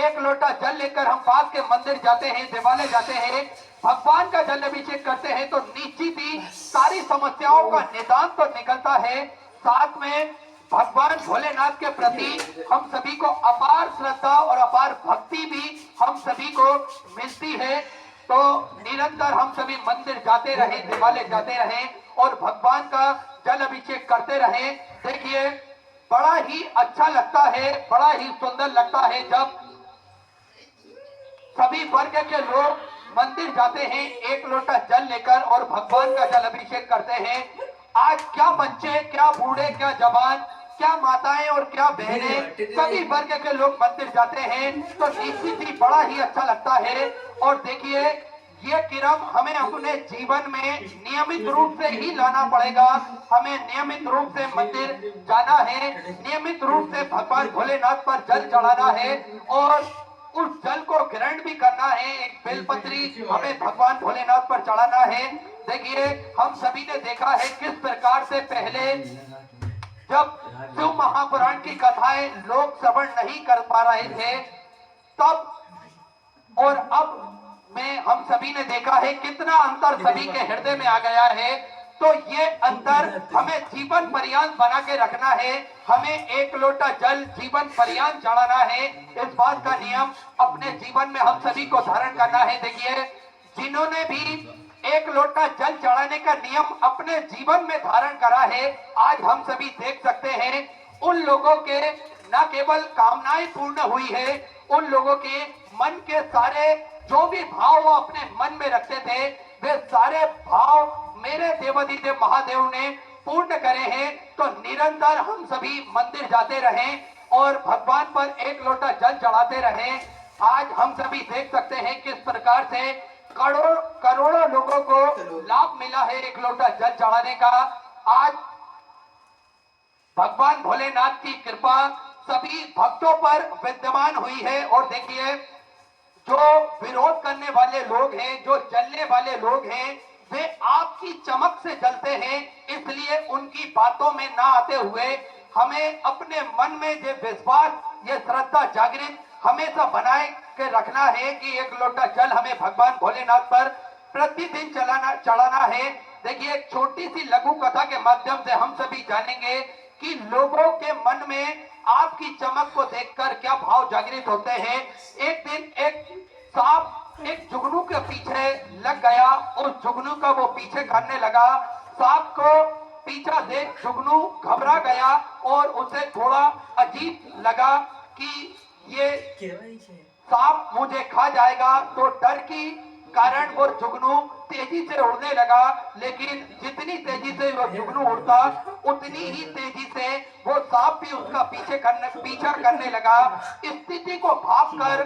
एक लोटा जल लेकर हम पास के मंदिर जाते हैं, देवालय जाते हैं, भगवान का जल अभिषेक करते हैं, तो निश्चित ही सारी समस्याओं का निदान तो निकलता है। साथ में भगवान भोलेनाथ के प्रति हम सभी को अपार श्रद्धा और अपार भक्ति भी हम सभी को मिलती है। तो निरंतर हम सभी मंदिर जाते रहें, देवालय जाते रहें और भगवान का जल अभिषेक करते रहें। देखिए बड़ा ही अच्छा लगता है, बड़ा ही सुंदर लगता है जब सभी वर्ग के लोग मंदिर जाते हैं एक लोटा जल लेकर और भगवान का जल अभिषेक करते हैं। आज क्या बच्चे, क्या बूढ़े, क्या जवान, क्या माताएं और क्या बहनें, सभी वर्ग के लोग मंदिर जाते हैं, तो निश्चित ही बड़ा ही अच्छा लगता है। और देखिए ये क्रम हमें अपने जीवन में नियमित रूप से ही लाना पड़ेगा। हमें नियमित रूप से मंदिर जाना है, नियमित रूप से भगवान भोलेनाथ पर जल चढ़ाना है और उस जल को ग्रहण भी करना है। एक बेलपत्री हमें भगवान भोलेनाथ पर चढ़ाना है। देखिए हम सभी ने देखा है किस प्रकार से पहले जब शिव महापुराण की कथाएं लोग श्रवण नहीं कर पा रहे थे, तब और अब में हम सभी ने देखा है कितना अंतर सभी के हृदय में आ गया है। तो ये अंतर हमें जीवन पर्यंत बना के रखना है। हमें एक लोटा जल जीवन पर्यंत चढ़ाना है। इस बात का नियम अपने जीवन में हम सभी को धारण करना है। देखिए जिन्होंने भी एक लोटा जल चढ़ाने का नियम अपने जीवन में धारण करा है, आज हम सभी देख सकते हैं उन लोगों के न केवल कामनाएं पूर्ण हुई है, उन लोगों के मन के सारे जो भी भाव वो अपने मन में रखते थे, वे सारे भाव मेरे देवाधिदेव महादेव ने पूर्ण करे हैं। तो निरंतर हम सभी मंदिर जाते रहें और भगवान पर एक लोटा जल चढ़ाते रहें। आज हम सभी देख सकते हैं किस प्रकार से करोड़ों लोगों को लाभ मिला है एक लोटा जल चढ़ाने का। आज भगवान भोलेनाथ की कृपा सभी भक्तों पर विद्यमान हुई है। और देखिए जो विरोध करने वाले लोग हैं, जो जलने वाले लोग हैं, वे आपकी चमक से जलते हैं, इसलिए उनकी बातों में ना आते हुए हमें अपने मन में ये विश्वास, ये श्रद्धा जागृत हमेशा बनाए के रखना है कि एक लोटा जल हमें भगवान भोलेनाथ पर प्रतिदिन चढ़ाना है। देखिए एक छोटी सी लघु कथा के माध्यम से हम सभी जानेंगे कि लोगों के मन में आपकी चमक को देखकर क्या भाव जागृत होते हैं। एक दिन एक सांप एक जुगनू के पीछे लग गया, उस जुगनू का वो पीछे करने लगा। सांप को पीछा देख जुगनू घबरा गया और उसे थोड़ा अजीब लगा कि ये सांप मुझे खा जाएगा। तो डर की कारण वो जुगनू तेजी से उड़ने लगा, लेकिन जितनी तेजी से वो जुगनू उड़ता उतनी ही तेजी से वो सांप भी उसका पीछा करने लगा। स्थिति को भांपकर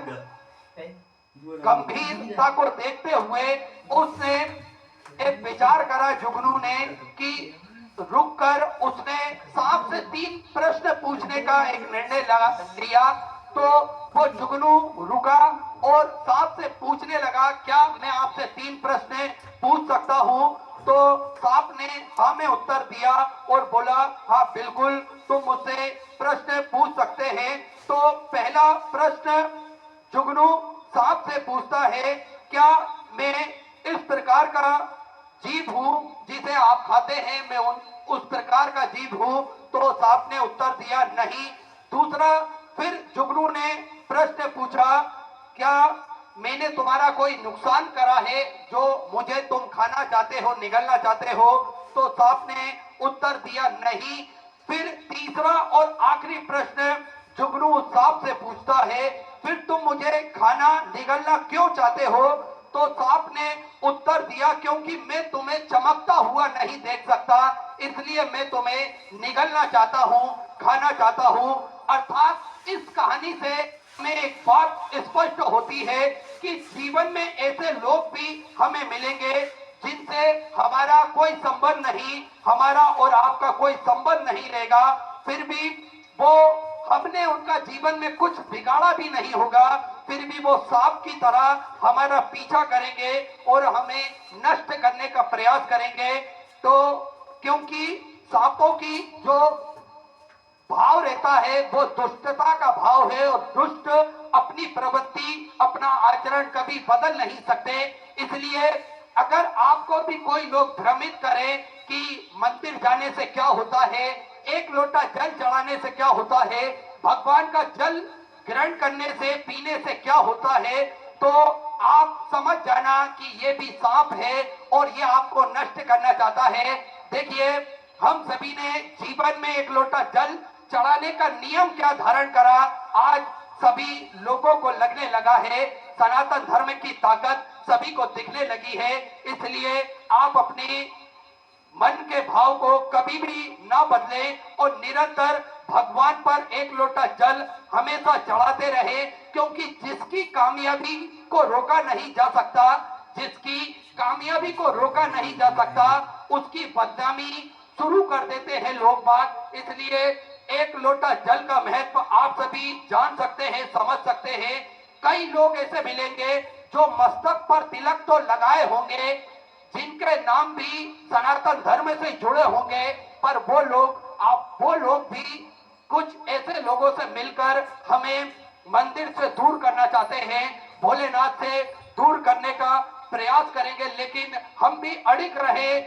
गंभीरता को देखते हुए उसने एक विचार करा जुगनू ने कि रुककर उसने सांप से 3 प्रश्न पूछने का एक निर्णय लिया। तो वो जुगनू रुका और सांप से पूछने लगा, क्या मैं आपसे 3 प्रश्न पूछ सकता हूँ? तो सांप ने हाँ में उत्तर दिया और बोला हाँ बिल्कुल तुम मुझसे प्रश्न पूछ सकते हैं। तो पहला प्रश्न जुगनू सांप से पूछता है, क्या मैं इस प्रकार का जीव हूँ जिसे आप खाते हैं, मैं उस प्रकार का जीव हूँ? तो सांप ने उत्तर दिया नहीं। दूसरा फिर जुगनू ने प्रश्न पूछा, क्या मैंने तुम्हारा कोई नुकसान करा है जो मुझे तुम खाना चाहते हो, निगलना चाहते हो? तो सांप ने उत्तर दिया नहीं। फिर तीसरा और आखिरी प्रश्न जुगनू सांप से पूछता है, फिर तुम मुझे खाना निगलना क्यों चाहते हो? तो सांप ने उत्तर दिया, क्योंकि मैं तुम्हें चमकता हुआ नहीं देख सकता, इसलिए मैं तुम्हें निगलना चाहता हूँ, खाना चाहता हूँ। अर्थात इस कहानी से हमें एक बात स्पष्ट होती है कि जीवन में ऐसे लोग भी हमें मिलेंगे जिनसे हमारा कोई संबंध नहीं, हमारा और आपका कोई संबंध नहीं रहेगा, फिर भी वो हमने उनका जीवन में कुछ बिगाड़ा भी नहीं होगा, फिर भी वो सांप की तरह हमारा पीछा करेंगे और हमें नष्ट करने का प्रयास करेंगे। तो क्योंकि सांपों की जो भाव रहता है वो दुष्टता का भाव है और दुष्ट अपनी प्रवृत्ति, अपना आचरण कभी बदल नहीं सकते। इसलिए अगर आपको भी कोई लोग भ्रमित करे कि मंदिर जाने से क्या होता है, एक लोटा जल चढ़ाने से क्या होता है, भगवान का जल ग्रहण करने से, पीने से क्या होता है, तो आप समझ जाना कि ये भी सांप है और ये आपको नष्ट करना चाहता है। देखिए, हम सभी ने जीवन में एक लोटा जल चढ़ाने का नियम क्या धारण करा, आज सभी लोगों को लगने लगा है, सनातन धर्म की ताकत सभी को दिखने लगी है। इसलिए आप अपने मन के भाव को कभी भी ना बदले और निरंतर भगवान पर एक लोटा जल हमेशा चढ़ाते रहे, क्योंकि जिसकी कामयाबी को रोका नहीं जा सकता, जिसकी कामयाबी को रोका नहीं जा सकता, उसकी बदनामी शुरू कर देते हैं लोग बाग। इसलिए एक लोटा जल का महत्व आप सभी जान सकते हैं, समझ सकते हैं। कई लोग ऐसे मिलेंगे जो मस्तक पर तिलक तो लगाए होंगे, जिनके नाम भी सनातन धर्म से जुड़े होंगे, पर वो लोग भी कुछ ऐसे लोगों से मिलकर हमें मंदिर से दूर करना चाहते हैं, भोलेनाथ से दूर करने का प्रयास करेंगे। लेकिन हम भी अड़िग रहे,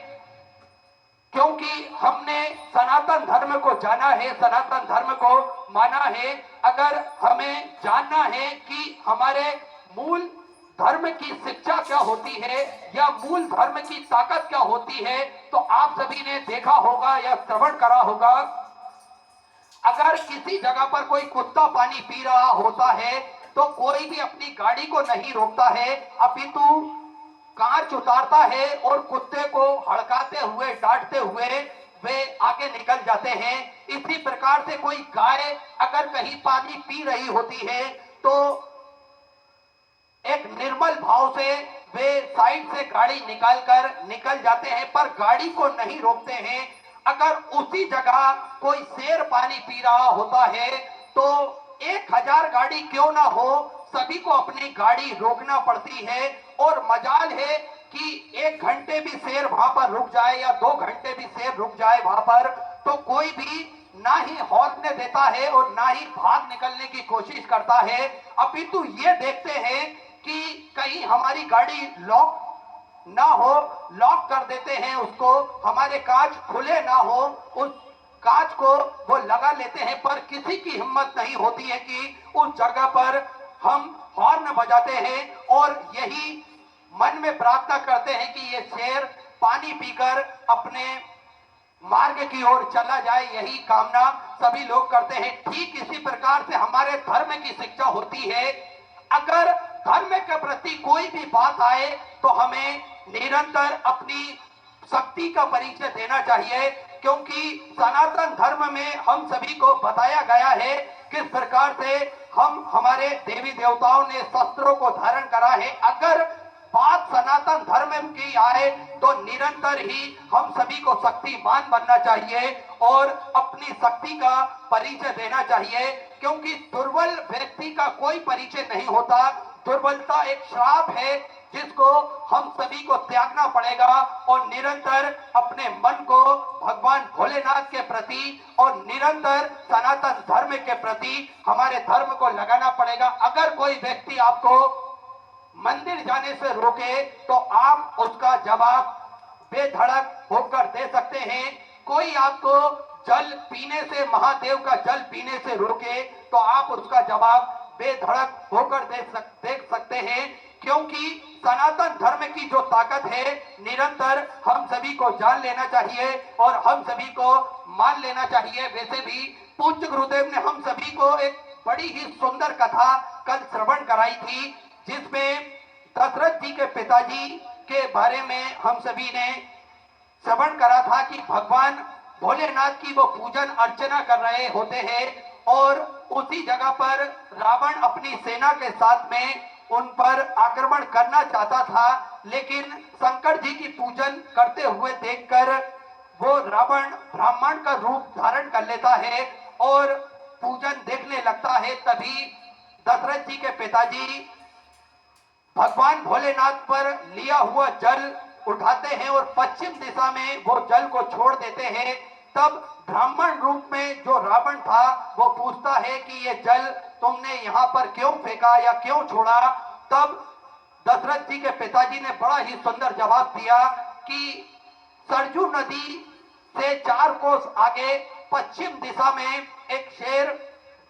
क्योंकि हमने सनातन धर्म को जाना है, सनातन धर्म को माना है। अगर हमें जानना है कि हमारे मूल धर्म की शिक्षा क्या होती है या मूल धर्म की ताकत क्या होती है, तो आप सभी ने देखा होगा या श्रवण करा होगा, अगर किसी जगह पर कोई कुत्ता पानी पी रहा होता है तो कोई भी अपनी गाड़ी को नहीं रोकता है, अपितु कांच उतारता है और कुत्ते को हड़काते हुए, डांटते हुए वे आगे निकल जाते हैं। इसी प्रकार से कोई गाय अगर कहीं पानी पी रही होती है तो एक निर्मल भाव से वे साइड से गाड़ी निकल जाते हैं, पर गाड़ी को नहीं रोकते हैं। अगर उसी जगह कोई शेर पानी पी रहा होता है तो 1000 गाड़ी क्यों ना हो, सभी को अपनी गाड़ी रोकना पड़ती है। और मजाल है कि 1 घंटे भी शेर वहां पर रुक जाए या 2 घंटे भी शेर रुक जाए वहां पर, तो कोई भी ना ही हौसले देता है और ना ही भाग निकलने की कोशिश करता है, अपितु ये देखते हैं कि कहीं हमारी गाड़ी लॉक ना हो, लॉक कर देते हैं उसको, हमारे कांच खुले ना हो, उस कांच को वो लगा लेते हैं। पर किसी की हिम्मत नहीं होती है कि उस जगह पर हम हॉर्न बजाते हैं और यही मन में प्रार्थना करते हैं कि ये शेर पानी पीकर अपने मार्ग की ओर चला जाए, यही कामना सभी लोग करते हैं। ठीक इसी प्रकार से हमारे धर्म की शिक्षा होती है। अगर धर्म के प्रति कोई भी बात आए तो हमें निरंतर अपनी शक्ति का परिचय देना चाहिए, क्योंकि सनातन धर्म में हम सभी को बताया गया है किस प्रकार से हम हमारे देवी देवताओं ने शस्त्रों को धारण करा है। अगर बात सनातन धर्म की आए तो निरंतर ही हम सभी को शक्तिमान बनना चाहिए और अपनी शक्ति का परिचय देना चाहिए, क्योंकि दुर्बल व्यक्ति का कोई परिचय नहीं होता। दुर्बलता एक श्राप है जिसको हम सभी को त्यागना पड़ेगा और निरंतर अपने मन को भगवान भोलेनाथ के प्रति और निरंतर सनातन धर्म के प्रति हमारे धर्म को लगाना पड़ेगा। अगर कोई व्यक्ति आपको मंदिर जाने से रोके तो आप उसका जवाब बेधड़क होकर दे सकते हैं। कोई आपको जल पीने से, महादेव का जल पीने से रोके तो आप उसका जवाब बेधड़क होकर देख सकते हैं, क्योंकि सनातन धर्म की जो ताकत है निरंतर हम सभी को जान लेना चाहिए और हम सभी को मान लेना चाहिए। वैसे भी पूज्य गुरुदेव ने हम सभी को एक बड़ी ही सुंदर कथा कल श्रवण कराई थी, जिसमें दशरथ जी के पिताजी के बारे में हम सभी ने श्रवण करा था कि भगवान भोलेनाथ की वो पूजन अर्चना कर रहे होते हैं और उसी जगह पर रावण अपनी सेना के साथ में उन पर आक्रमण करना चाहता था, लेकिन शंकर जी की पूजन करते हुए देखकर वो रावण ब्राह्मण का रूप धारण कर लेता है और पूजन देखने लगता है। तभी दशरथ जी के पिताजी भगवान भोलेनाथ पर लिया हुआ जल उठाते हैं और पश्चिम दिशा में वो जल को छोड़ देते हैं। तब ब्राह्मण रूप में जो रावण था वो पूछता है कि ये जल तुमने यहाँ पर क्यों फेंका या क्यों छोड़ा? तब दशरथ जी के पिताजी ने बड़ा ही सुंदर जवाब दिया कि सरजू नदी से 4 कोस आगे पश्चिम दिशा में एक शेर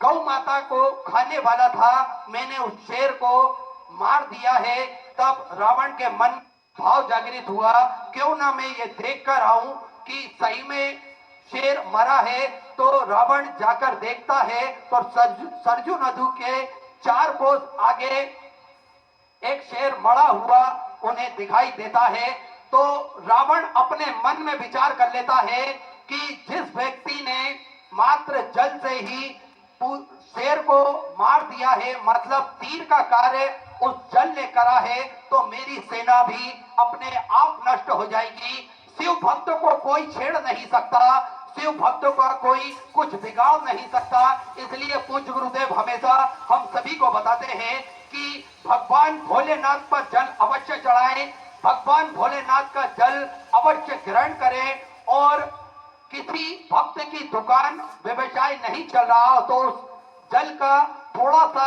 गौ माता को खाने वाला था, मैंने उस शेर को मार दिया है। तब रावण के मन भाव जागृत हुआ, क्यों ना मैं ये देख कर आऊं कि सही में शेर मरा है। तो रावण जाकर देखता है तो सरजू नदी के 4 कोस आगे एक शेर मरा हुआ उन्हें दिखाई देता है। तो रावण अपने मन में विचार कर लेता है कि जिस व्यक्ति ने मात्र जल से ही शेर को मार दिया है, मतलब तीर का कार्य उस जल ने करा है, तो मेरी सेना भी अपने आप नष्ट हो जाएगी। शिव भक्त को कोई छेड़ नहीं सकता, शिव भक्तों का कोई कुछ बिगाड़ नहीं सकता। इसलिए पूज्य गुरुदेव हमेशा हम सभी को बताते हैं कि भगवान भोलेनाथ पर जल अवश्य चढ़ाएं, भगवान भोलेनाथ का जल अवश्य ग्रहण करें। और किसी भक्त की दुकान व्यवसाय नहीं चल रहा हो तो उस जल का थोड़ा सा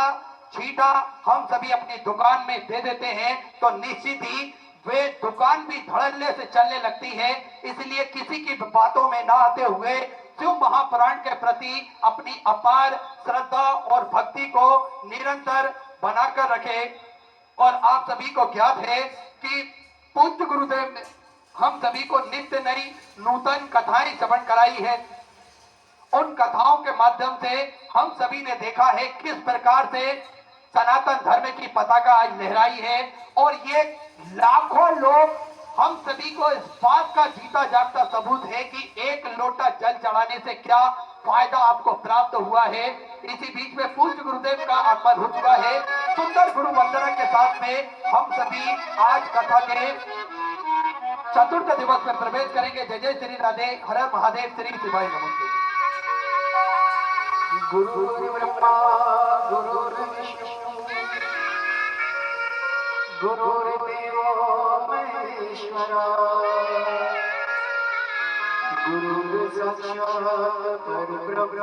छींटा हम सभी अपनी दुकान में दे देते हैं तो निश्चित ही वे दुकान भी धड़ल्ले से चलने लगती है। इसलिए किसी की बातों में ना आते हुए शिव महापुराण के प्रति अपनी अपार श्रद्धा और भक्ति को निरंतर बनाकर रखे। और आप सभी को ज्ञात है कि पूज्य गुरुदेव ने हम सभी को नित्य नई नूतन कथाएं श्रवण कराई है। उन कथाओं के माध्यम से हम सभी ने देखा है किस प्रकार से सनातन धर्म की पताका आज लहराई है। और ये लाखों लोग हम सभी को इस बात का जीता जागता सबूत है कि एक लोटा जल चढ़ाने से क्या फायदा आपको प्राप्त हुआ है। इसी बीच में पूज्य गुरुदेव का आगमन हो चुका है। सुंदर गुरु वंदना के साथ में हम सभी आज कथा के चतुर्थ दिवस में प्रवेश करेंगे। जय जय श्री राधे, हर हर महादेव, श्री शिवाय नमस्ते। गुरु ब्रह्मा गुरु विष्णु गुरुर्देवो महेश्वरा गुरु साक्षात् परब्रह्म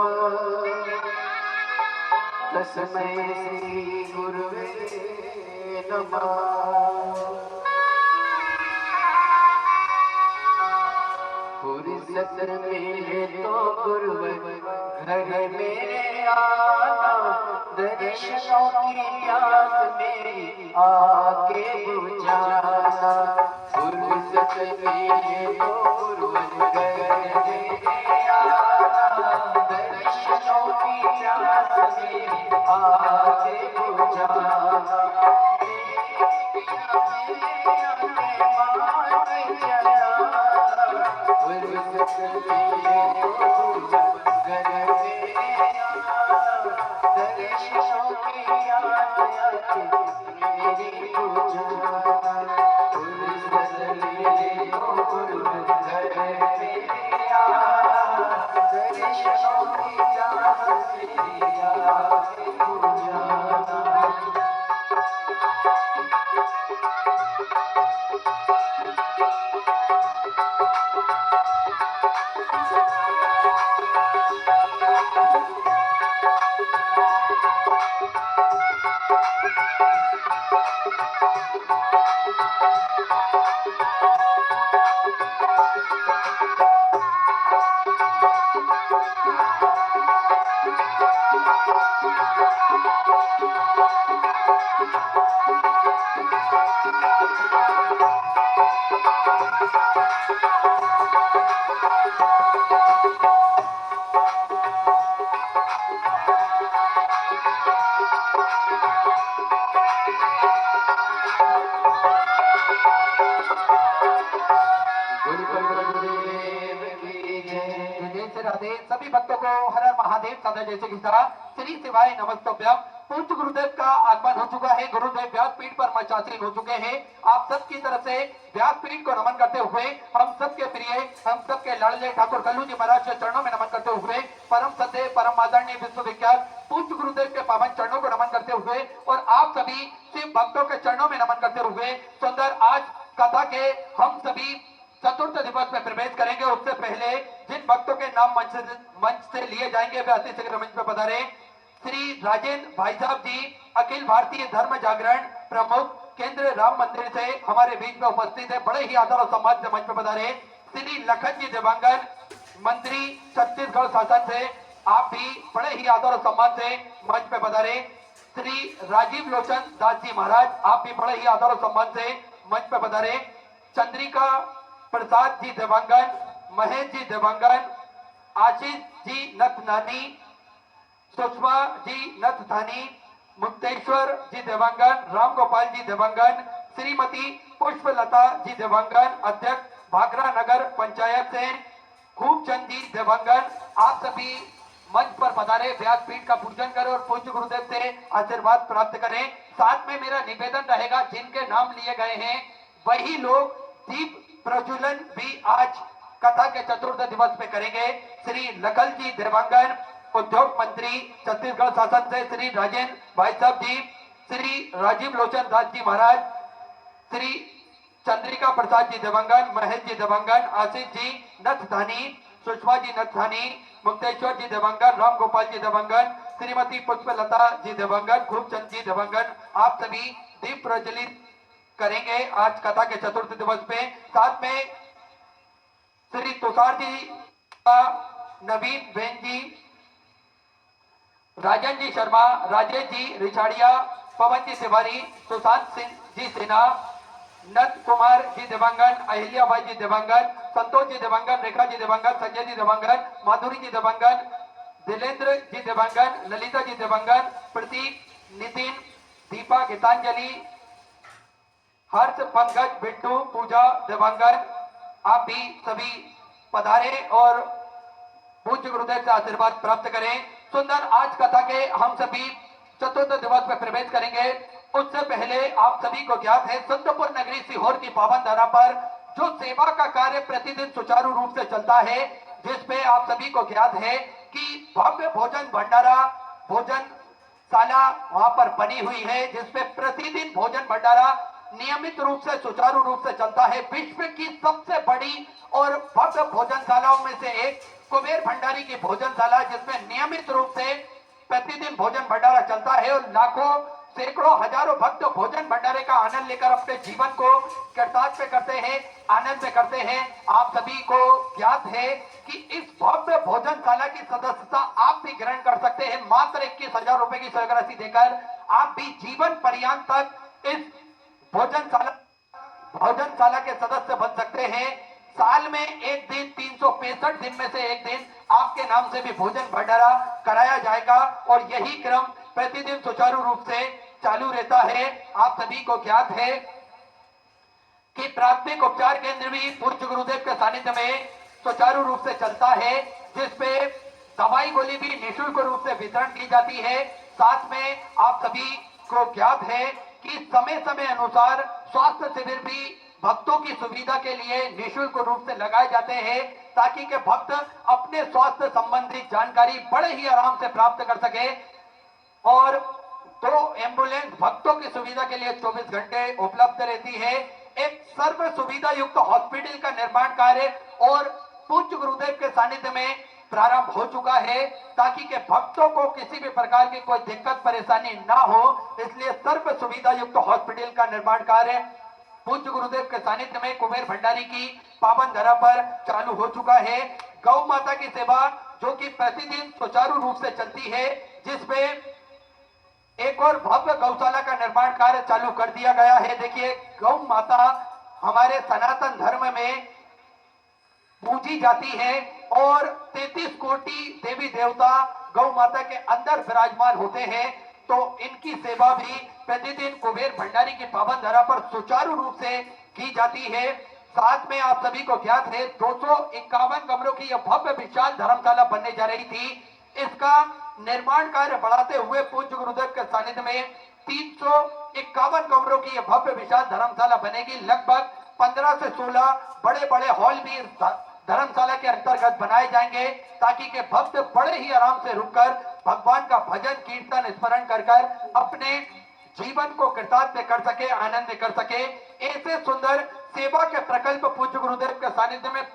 तस्मै श्री गुरुवे नमः। फुर्सत मिले तो गुरुवर घर मेरे आना, दर्शनों की प्यास मेरी आके बुझाना। फुर्सत मिले तो गुरुवर घर मेरे आना, दर्शनों की प्यास मेरी आके बुझाना। सभी भक्तों को हर हर महादेव सदा जैसे की तरह श्री शिवाय नमस्तभ्यम। पूज्य गुरुदेव का आगमन हो चुका है, गुरुदेव व्यासपीठ पर मचासीन हो चुके हैं। आप सबकी तरफ से व्यासपीठ को नमन करते हुए हम सबके प्रिय, हम सबके लाडले ठाकुर कल्लू जी महाराज के चरणों में नमन करते हुए परम सत्य परम आदरणीय विश्वविख्यात पूज्य गुरुदेव के पावन चरणों को नमन करते हुए और आप सभी शिव भक्तों के चरणों में नमन करते हुए सुंदर आज कथा के हम सभी चतुर्थ दिवस में प्रवेश करेंगे। उससे पहले जिन भक्तों के नाम मंच से लिए जाएंगे वे अति शीघ्र मंच पर पधारे। श्री राजेंद्र भाई साहब जी अखिल भारतीय धर्म जागरण प्रमुख केंद्र राम मंदिर से हमारे बीच में उपस्थित है, बड़े ही आदर और सम्मान से मंच पर पधारे। श्री लखन जी देवांगन मंत्री छत्तीसगढ़ शासन से, आप भी बड़े ही आदर और सम्मान से मंच पे पधारे। श्री राजीव लोचन दास जी महाराज, आप भी बड़े ही आदर और सम्मान से मंच पे पधारे। चंद्रिका प्रसाद जी देवांगन, महेश जी देवांगन, आशीष जी नथनानी, सुषमा जी नथथानी, मुक्तेश्वर जी देवांगन, राम गोपाल जी देवांगन, श्रीमती पुष्पलता जी देवांगन, अध्यक्ष भागरा नगर पंचायत से खूबचंद जी देवांगन, आप सभी मंच पर पधारे, व्यासपीठ का पूजन करें और पूज्य गुरुदेव से आशीर्वाद प्राप्त करें। साथ में मेरा निवेदन रहेगा, जिनके नाम लिए गए हैं वही लोग दीप प्रज्वलन भी आज कथा के चतुर्थ दिवस पे करेंगे। श्री लखल जी देवांगन उद्योग मंत्री छत्तीसगढ़ शासन से, श्री राजेंद्र भाई साहब जी, श्री राजीव लोचन दास जी महाराज, श्री चंद्रिका प्रसाद जी देवांगन, महेश जी देवांगन, आशीष जी नथथानी, सुषमा जी नथथानी, मुक्तेश्वर जी देवांगन, राम गोपाल जी देवांगन, श्रीमती पुष्पलता जी देवांगन, खूबचंद जी देवांगन, आप सभी दीप प्रज्वलित करेंगे आज कथा के चतुर्थ दिवस पे। साथ में श्री तुषार जी, नवीन बेन जी, राजन जी शर्मा, राजेश जी रिछाड़िया, पवन जी तिवारी, सुशांत सिंह जी सिन्हा, नंद कुमार जी देवांगन, अहिल्या भाई जी देवांगन, संतोष जी देवांगन, रेखा जी देवांगन, संजय जी देवांगन, माधुरी जी देवांगन, दिलेंद्र जी देवांगन, ललिता जी देवांगन, प्रतीक, नितिन, दीपा, गीतांजलि, हर्ष, पंकज, बिट्टू, पूजा देवांगन, आप भी सभी पधारे और पूज्य गुरुदेव से आशीर्वाद प्राप्त करें। सुंदर आज कथा के हम सभी चतुर्थ दिवस में प्रवेश करेंगे। उससे पहले आप सभी को ज्ञात है, संतपुर नगरी सीहोर की पावन धरा पर जो सेवा का कार्य प्रतिदिन सुचारू रूप से चलता है, जिसपे आप सभी को ज्ञात है कि भव्य भोजन भंडारा भोजन शाला वहां पर बनी हुई है, जिसपे प्रतिदिन भोजन भंडारा नियमित रूप से सुचारू रूप से चलता है। विश्व की सबसे बड़ी और भव्य भोजनशालाओं में से एक कुबेर भंडारी की भोजनशाला, जिसमें नियमित रूप से प्रतिदिन भोजन भंडारा चलता है और लाखों सैकड़ों हजारों भक्त भोजन भंडारे का आनंद लेकर अपने जीवन को कृतार्थ करते हैं, आनंद में करते हैं। आप सभी को ज्ञात है कि इस भव्य भोजनशाला की सदस्यता आप भी ग्रहण कर सकते हैं। मात्र 21,000 रुपए की स्वीकृति राशि देकर आप भी जीवन पर्यंत तक इस भोजनशाला के सदस्य बन सकते हैं। साल में एक दिन, 365 दिन में से एक दिन आपके नाम से भी भोजन भंडारा कराया जाएगा और यही क्रम प्रतिदिन सुचारू रूप से चालू रहता है। आप सभी को ज्ञात है कि प्राथमिक उपचार केंद्र भी पूज्य गुरुदेव के सानिध्य में सुचारू रूप से चलता है, जिसपे दवाई गोली भी निःशुल्क रूप से वितरण की जाती है। साथ में आप सभी को ज्ञात है कि समय समय अनुसार स्वास्थ्य शिविर भी भक्तों की सुविधा के लिए निःशुल्क रूप से लगाए जाते हैं, ताकि के भक्त अपने स्वास्थ्य संबंधी जानकारी बड़े ही आराम से प्राप्त कर सके। और 2 एम्बुलेंस भक्तों की सुविधा के लिए 24 घंटे उपलब्ध रहती है। एक सर्व सुविधा युक्त हॉस्पिटल का निर्माण कार्य और पूज्य गुरुदेव के सानिध्य में प्रारंभ हो चुका है, ताकि के भक्तों को किसी भी प्रकार की कोई दिक्कत परेशानी ना हो, इसलिए सर्व सुविधा युक्त हॉस्पिटल का निर्माण कार्य पूज्य गुरुदेव के सानिध्य में कुबेर भंडारी की पावन धरा पर चालू हो चुका है। गौ माता की सेवा जो कि प्रतिदिन सुचारू रूप से चलती है, जिसपे एक और भव्य गौशाला का निर्माण कार्य चालू कर दिया गया है। देखिए, गौ माता हमारे सनातन धर्म में पूजी जाती है और 33 कोटि देवी देवता गौ माता के अंदर विराजमान होते हैं, तो इनकी सेवा भी प्रतिदिन कुबेर भंडारी की पावन धरा पर सुचारू रूप से की जाती है। साथ में आप सभी को ज्ञात है 251 कमरों की यह भव्य विशाल धर्मशाला बनने जा रही थी। इसका निर्माण कार्य बढ़ाते हुए पूज्य गुरुदेव के सानिध्य में 351 कमरों की यह भव्य विशाल धर्मशाला बनेगी। लगभग 15 से 16 बड़े बड़े हॉल भी धर्मशाला के अंतर्गत बनाए जाएंगे, ताकि के भक्त बड़े ही आराम से रुककर भगवान का भजन कीर्तन स्मरण कर अपने जीवन को कृतार्थ कर सके, आनंद कर सके। ऐसे सुंदर सेवा के प्रकल्प पूज्य गुरुदेव के सानिध्य में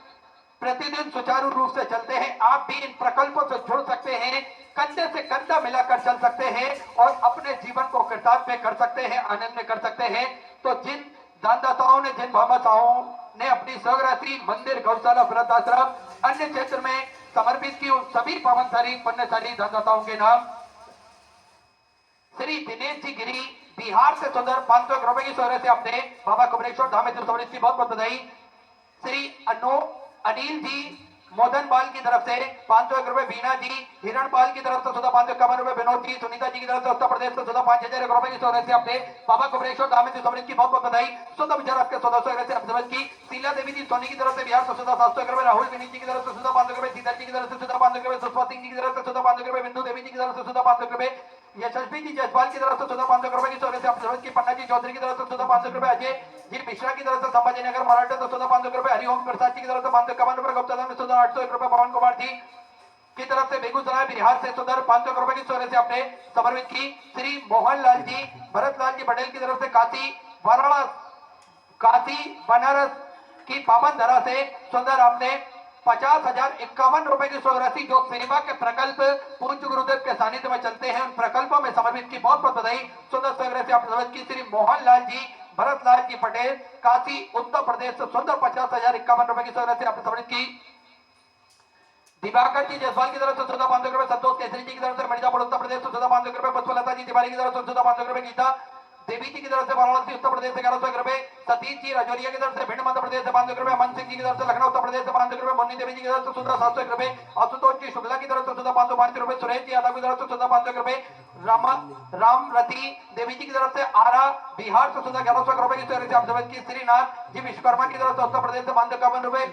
प्रतिदिन सुचारू रूप से चलते हैं। आप भी इन प्रकल्पों से जुड़ सकते हैं। कंधे से कंधा मिलाकर चल सकते हैं और अपने जीवन को कृतार्थ में कर सकते हैं, आनंद में कर सकते हैं। तो जिन दानदाताओं ने, जिन भामाशाहों ने अपनी स्वराशि मंदिर, गौशाला, वृद्धाश्रम, अन्य क्षेत्र में समर्पित की, उन सभी पावनशाली पुण्यशाली दानदाताओं के नाम श्री दिनेश जी गिरी बिहार से सुंदर 500 रुपए की सौर्य से अपने बाबा कुमरेश्वर धाम में समर्पित की बहुत बहुत बधाई। श्री अनिल जी मोदनपाल की तरफ से 501 रुपए, बीना जी हिरणपाल की तरफ से 551 रुपए, विनोद जी सुनीता जी की तरफ से उत्तर प्रदेश से 5000 रुपए की सौर्य से अपने बाबा कुमरेश्वर धाम में समर्पित की बहुत बहुत बधाई। सुधा विचार आपके 1400 से समझ की। शीला देवी जी सोनी की तरफ से बिहार से 700 रुपए, राहुल विनीत जी की तरफ से 500 रुपए, सीता जी की तरफ से 500 रुपए, सुषमा सिंह जी की तरफ से 500 रुपए, बिंदु देवी जी की तरफ से 500 रुपए, यशस्वी जी जसपाल की तरफ से 500 रुपए की सौर्य से आप की। पन्ना जी चौधरी की तरफ से 500 रुपए, अजय जी मिश्रा की तरफ से संभाजी नगर मराठा से 500 रुपए, हरिओम प्रसाद जी की तरफ से 551 रुपए, गुप्ता में 801 रुपए, पवन कुमार जी की तरफ से बेगूसराय बिहार से 500 रुपए की सौर्य से आपने समर्पित की। श्री मोहन लाल जी भरत लाल जी पटेल की तरफ से काशी बनारस की पावन धरा से सुंदर आपने 50,051 रुपए की सौराशि जो सेवा के प्रकल्प पूज्य गुरुदेव के सानिध्य में चलते हैं, उन प्रकल्पों में समर्पित की बहुत बहुत बधाई। सुंदर सौराशि आप समर्पित की। श्री मोहन लाल जी भरत लाल जी पटेल काशी उत्तर प्रदेश से सुंदर 50,051 रुपए की सौराशि आपने समर्पित की। दिवाकर जी जसवाल की तरफ से 500 रुपए, संतोष केसरी जी की तरफ से मिर्जापुर उत्तर प्रदेश से 500 रुपए, पुष्पलता जी तिवारी की तरफ से 500 रुपए, गीता देवी जी की तरफ से वाराणसी उत्तर प्रदेश से 1100 रुपए, सतीश जी राजौरिया की तरफ से भिंड मध्य प्रदेश से 500 रुपए, अमन सिंह जी की तरफ से लखनऊ उत्तर प्रदेश से 500 रुपए, मुन्नी देवी जी की तरफ से 700 रुपए, आशुतोष जी शुक्ला की तरफ से 505 रुपए, सुरेश जी यादव की तरफ से 500 रुपए, रामरती देवी जी की तरफ से आरा बिहार से 1100 रुपए की सौर्य से आप समझ की। श्रीनाथ जी विश्वकर्मा की तरफ से उत्तर प्रदेश से 551 रुपए,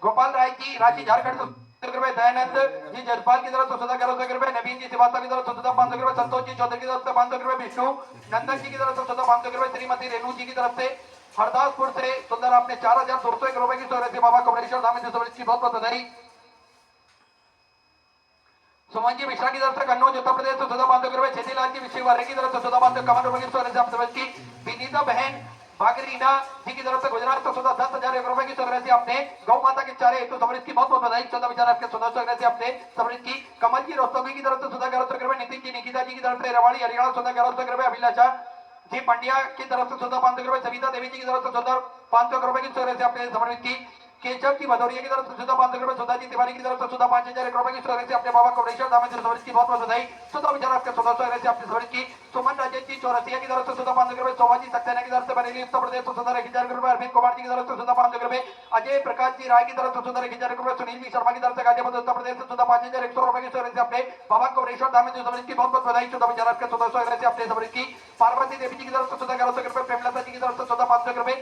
गोपाल राय जी रांची झारखंड से रुपए, दयानंद जी जसपाल की तरफ से 1100 रुपए, नवीन जी सिवाता की तरफ से 500 रुपए, संतोष जी चौधरी की तरफ से 500 रुपए, विष्णु नंदन जी की तरफ से 500 रुपए, श्रीमती रेणु जी की तरफ से हरदासपुर से सुंदर आपने 4,201 रुपए की सौर्य से बाबा कुमरेश्वर धाम में की बहुत बहुत बधाई। सुमन जी मिश्रा की तरफ से कन्नौज उत्तर प्रदेश से 500 रुपए, छेदीलाल जी विश्ववारे की तरफ से 551 रुपए की सौर्य से आप समझ की। विनीता बहन बागरीना जी की तरफ से गुजरात से 10,000 रुपए की सौर्य से आपने गौ माता के चारे हेतु समृद्ध की बहुत बहुत बधाई। 14 विचार आपके 1400 से आपने समृद्ध की। कमल जी रोस्तोगी की तरफ से 1100 रुपए, नितिन जी निकिता जी की तरफ से रवाड़ी हरियाणा 1100 रुपए, अभिलाषा जी पंड्या की तरफ से 500 रुपए, सविता देवी जी की तरफ से 500 रुपए की सौर्य से आपने समर्पित की। केशव जी भदौरिया की तरफ से 500 रुपए, सुधा जी तिवारी की तरफ से 5,000 रुपए की सौर्य से अपने बाबा कुमरेश्वर धाम में समर्पित की बहुत बहुत बधाई। 14 विचार आपके 1400 से आपने समर्पित की। सुमन राजेश जी चौरसिया की तरफ से 500 रुपए, शोभा जी सक्सेना की तरफ से बरेली उत्तर प्रदेश से 1,000 रुपए, अरविंद कुमार जी की तरफ से 500 रुपए, अजय प्रकाश जी राय की तरफ से 1,000 रुपए, सुनील जी शर्मा की तरफ से गाजियाबाद उत्तर प्रदेश से 5,100 रुपए की सौर्य से अपने बाबा कुमरेश्वर धाम में समर्पित की बहुत बहुत बधाई। 14 विचार आपके 1400 से आपने समर्पित की। पार्वती देवी जी की तरफ से 1100 रुपए, प्रेमलता जी की तरफ से 500 रुपए,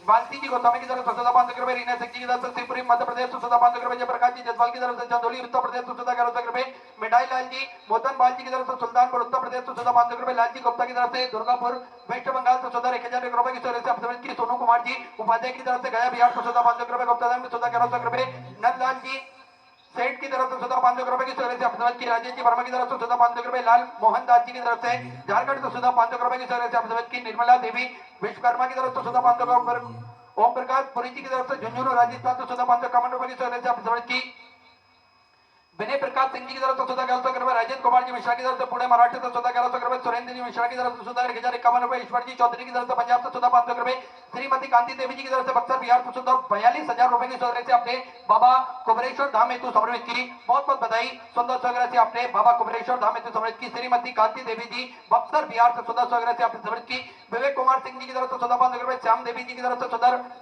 मालती जी गोस्वामी की तरफ से 500 रुपए, रीना सिंह जी की तरफ से शिवपुरी मध्य प्रदेश से 500 रुपए, जयप्रकाश जी जसवाल की तरफ से चंदौली उत्तर प्रदेश से 1100 रुपए, मिठाई लाल जी मोदनपाल जी की तरफ से सुल्तानपुर उत्तर प्रदेश से 500 रुपए, लाल जी गुप्ता की तरफ से दुर्गापुर वेस्ट बंगाल से 1,000 रुपए की सौर्य से आप समझ की। सोनू कुमार जी उपाध्याय की तरफ से गया बिहार से 500 रुपए, गुप्ता में 1100 रुपए, नंदलाल जी सेठ की तरफ से 500 रुपए की सौर्य से आप की। राजेश जी वर्मा की तरफ से 500 रुपए, लाल मोहन दास जी की तरफ से झारखंड से 500 रुपए की सौर्य से आप की। निर्मला देवी विश्वकर्मा की तरफ से 500 रुपए, ओम प्रकाश पुरी जी की तरफ से झुंझुनू राजस्थान से 551 रुपए की सौर्य से आप समझ की। विनय प्रकाश सिंह जी की तरफ से 1100 रुपए, राजेंद्र कुमार जी मिश्रा की तरफ से पुणे मराठी से 1100 रुपए, सुरेंद्र जी मिश्रा की तरफ से 1,051 रुपए, ईश्वर जी चौधरी की तरफ से पंजाब से 500 रुपए, श्रीमती कांति देवी जी की तरफ से बक्सर बिहार से 42,000 रुपए की सौर्य से आपने बाबा कुमरेश्वर धाम हेतु समर्पित की बहुत बहुत बधाई। 1400 से आपने बाबा कुमरेश्वर धाम हेतु समर्पित की। श्रीमती कांति देवी जी बक्सर बिहार से 1400 से आपने समर्पित की। विवेक कुमार सिंह जी की तरफ से 500 रुपए, श्याम देवी जी की तरफ से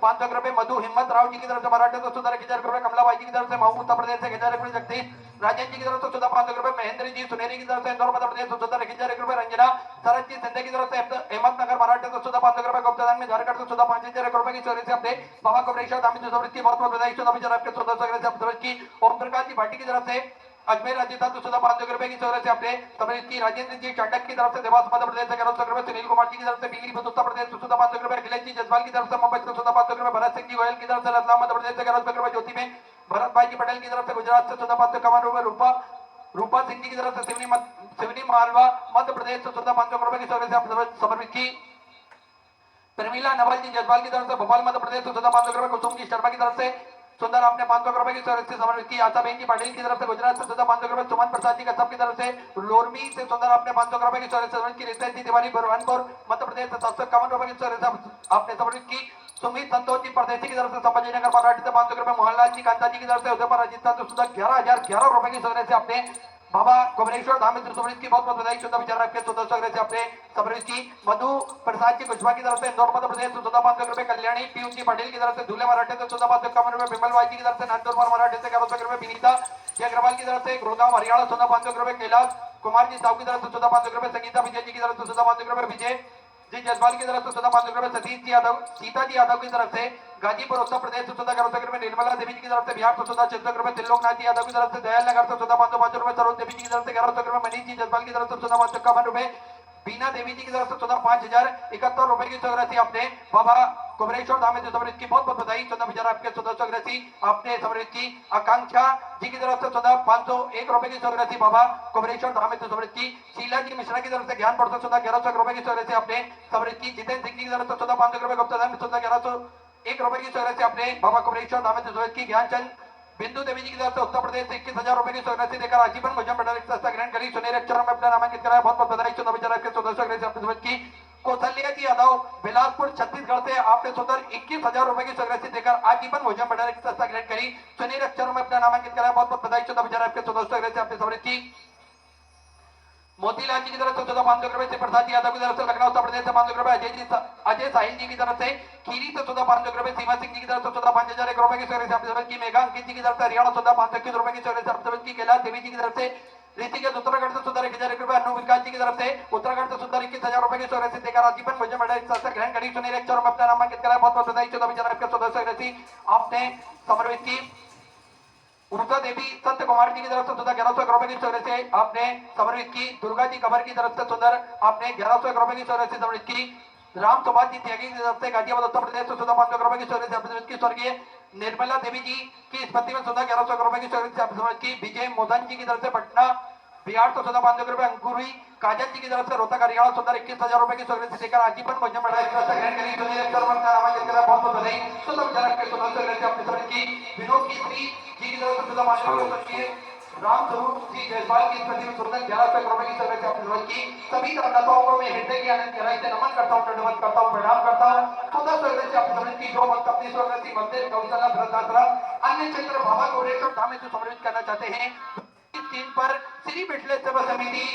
500 रुपए, मधु हिम्मत राव जी की तरफ से मराठा से 1,000 रुपए, कमलाबाई जी की तरफ से मऊ उत्तर प्रदेश से 1,000 रुपए, जगदीश राजेश जी की तरफ से 500 रुपए, महेंद्र जी सुनेरी की तरफ से इंदौर मध्य प्रदेश से 1,000 रुपए, रंजना शरद जी सिंधे की तरफ से अहमदनगर मराठा से 500 रुपए, गुप्ता में झारखंड से 5,000 रुपए की सौर्य से अपने बाबा कुमरेश्वर धाम में समर्पित की बहुत बहुत बधाई। 14 विचार आपके 1400 से आप समर्पित की। ओम प्रकाश जी भाटी की तरफ से अजमेर राजस्थान से 500 रुपए की सौर्य से आपने समर्पित की। राजेंद्र जी चंडक की तरफ से देवास मध्य प्रदेश से 1100 रुपए, सुनील कुमार जी की तरफ से पीलीभीत उत्तर प्रदेश से 500 रुपए, अखिलेश जी जसवाल की तरफ से मुंबई से 500 रुपए, भरत सिंह जी गोयल की तरफ से रतलाम मध्य प्रदेश से 1100 रुपए, ज्योति में भरत भाई जी पटेल की तरफ से गुजरात से 551 रुपए, रूपा सिंह जी की तरफ से सिवनी मालवा मध्य प्रदेश से 500 रुपए की सौर्य से आप समर्पित की। प्रमीला नवल जी जसवाल की तरफ से भोपाल मध्य प्रदेश से 500 रुपए, कुसुम जी शर्मा की तरफ से सुंदर आपने 500 रुपए की से समर्पित की। आशा बहन जी पाटिल की तरफ से गुजरात से सुंदर 500 रुपए। सुमन प्रसाद जी कसब की तरफ से लोरमी से सुंदर आपने 500 रुपए की समर्पित की। रितेश जी तिवारी बुरहानपुर मध्य प्रदेश से 751 रुपए की आपने समर्पित की। सुमित संतोष जी परदेसी की तरफ से संभाजी नगर मराठी से 500 रुपए। मोहनलाल जी कांता जी की तरफ से उदयपुर राजस्थान से सुंदर 11,011 रुपए की से आपने बाबा कुमरेश्वर धाम में समृद्ध की बहुत बहुत बधाई। शुद्ध विचार आपके सुंदर से अपने समृद्ध की। मधु प्रसाद जी कुशवा की तरफ से इंदौर मध्य प्रदेश से 14,500 रुपए। कल्याणी पीयूष जी पटेल की तरफ से धुले मराठे से 14,551 रुपए। विमल वाई जी की तरफ से नानपुर मराठे से 1100 रुपए। विनीता जी अग्रवाल की तरफ से गुड़गांव हरियाणा 14,500 रुपए। कैलाश कुमार जी साहू की तरफ से 14,500 रुपए। संगीता विजय जी की तरफ से 14,500 रुपए। विजय जी जसवाल की तरफ से 14,500 रुपए। सतीश जी यादव सीता जी यादव की तरफ से गाजीपुर उत्तर प्रदेश से 14,1100 रुपए। निर्मला देवी जी की तरफ से बिहार से 14,600 रुपए। त्रिलोकनाथ जी यादव की तरफ से दयाल नगर से 14,505 रुपए। सरोज देवी जी की तरफ से 1100 रुपए। मनीष जी जसवाल की तरफ से 14,551 रुपए। बीना देवी जी की तरफ से 5,071 रुपए की राशि आपने बाबा कुमरेश्वर धाम में समृद्ध की बहुत बहुत बधाई। 14,000 आपके 1400 राशि आपने समृद्ध की। आकांक्षा जी की तरफ से 501 रुपए की राशि बाबा कुमरेश्वर धाम में समृद्ध की। शीला जी मिश्रा की तरफ से ज्ञान पड़ता 1100 रुपए की राशि आपने समृद्ध की। जितेंद्र सिंह जी की तरफ से 500 रुपए। गुप्ता धाम 1101 रुपए की राशि आपने बाबा कुमरेश्वर धाम में समृद्ध की। ज्ञानचंद बिंदु देवी जी की तरफ से उत्तर प्रदेश से 21,000 रुपए की राशि देकर आजीवन भोजन भंडार की संस्था ग्रहण करी। सुनहरे अक्षरों में अपना नामांकित कराया। बहुत बहुत बधाई। 14,000 के 1400 राशि आपने समृद्ध की। कौशल्या जी यादव बिलासपुर छत्तीसगढ़ से आपने सुंदर 21,000 रुपए की राशि देकर आजीवन भोजन भंडार की संस्था ग्रहण करी। सुनहरे अक्षरों में अपना नामांकित कराया। बहुत बहुत बधाई। 14,000 के 1400 राशि आपने समृद्ध की। मोतीलाल जी की तरफ से 14,500 रुपए। से प्रसाद जी यादव की तरफ से लखनऊ उत्तर प्रदेश से 500 रुपए। अजय साहिल जी की तरफ से खीरी से 14,500 रुपए। सीमा सिंह जी की तरफ से 5,001 रुपए की समृद्ध की। मेघा अंकित जी की तरफ से हरियाणा 14,521 रुपए की समृद्ध की। कैलाश देवी जी की तरफ से ऋषिकेश उत्तराखंड से सुंदर 1,000 रुपए। अनु विकास जी की तरफ से उत्तराखंड से सुंदर 21,000 रुपए की राशि देकर आजीवन भोजन भंडार की संस्था ग्रहण करी। सुनहरे अक्षरों में अपना नामांकित कराया। बहुत बहुत बधाई। 14,000 के 1400 राशि आपने समर्पित की। उषा देवी संत कुमार जी की तरफ से सुंदर 1,100 रुपए की से आपने समर्पित की। दुर्गा जी कबर की तरफ से सुंदर आपने 1,100 रुपए की से समर्पित की। राम सुभाष जी त्यागी की तरफ से गाजियाबाद उत्तर प्रदेश से 500 रुपए की समर्पित की। स्वर्गीय निर्मला देवी जी की स्मृति में सुंदर 1,100 रुपए की समर्पित की। विजय मोदन जी की तरफ से पटना बिहार से 500 रुपए। अंकुरी काजल जी की तरफ से रोहतक हरियाणा सुंदर 21,000 रुपए की से देकर आजीवन भोजन भंडार की व्यवस्था ग्रहण करी। बहुत बहुत बधाई। अपनी समर्पित की। विनोद केसरी जी की तरफ से 500 रुपए। राम स्वरूप जी जयपाल की स्मृति में सुंदर 1,100 रुपए की सर्विस आपने समर्पित की। सभी दाताओं को मैं हृदय की आनंद गहराई से नमन करता हूँ, दंडवत करता हूँ, प्रणाम करता हूँ। सुंदर सर्विस आपने समर्पित की। जो भक्त अपनी स्वर्गति मंदिर गौशाला वृद्धाश्रम अन्य क्षेत्र बाबा कुमरेश्वर धाम में जो समर्पित करना चाहते हैं इस स्क्रीन पर श्री बिटले सेवा समिति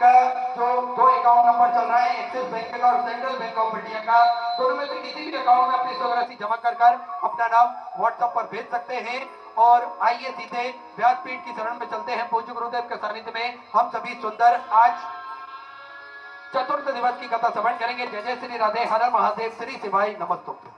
का जो दो अकाउंट नंबर चल रहा है, एक्सिस बैंक का और सेंट्रल बैंक ऑफ इंडिया का, दोनों में से किसी भी अकाउंट में अपनी स्वराशि जमा कर अपना नाम व्हाट्सएप पर भेज सकते हैं। और आइए सीधे व्यासपीठ की शरण में चलते हैं। पूज्य गुरुदेव के सानिध्य में हम सभी सुंदर आज चतुर्थ दिवस की कथा श्रवण करेंगे। जय जय श्री राधे, हर महादेव, श्री शिवाय नमस्तुभ्यं।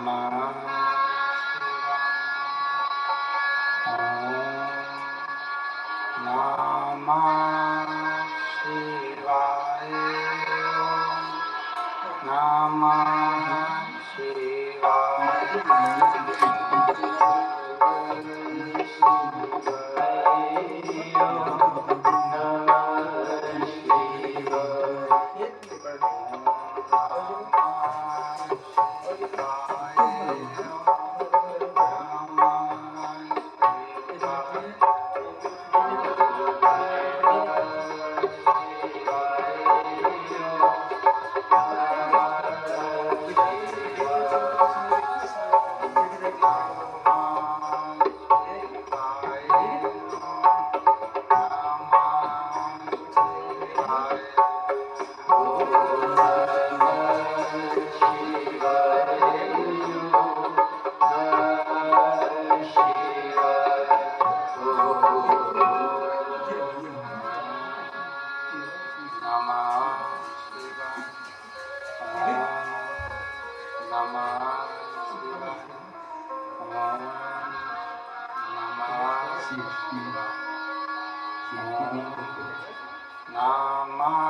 नमः शिवाय। नमः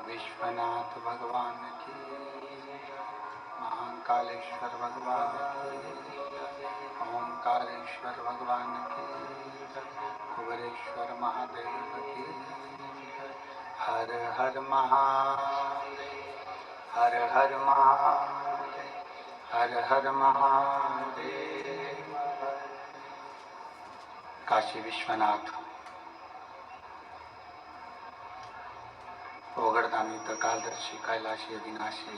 विश्वनाथ भगवान की, महाकालेश्वर भगवान की, ओंकारेश्वर भगवान की, कुबेरेश्वर महादेव की। हर हर महादेव, हर हर महादेव, हर हर महादेव। काशी विश्वनाथ, ओगरदानी त्रिकालदर्शी, कैलाशी, अविनाशी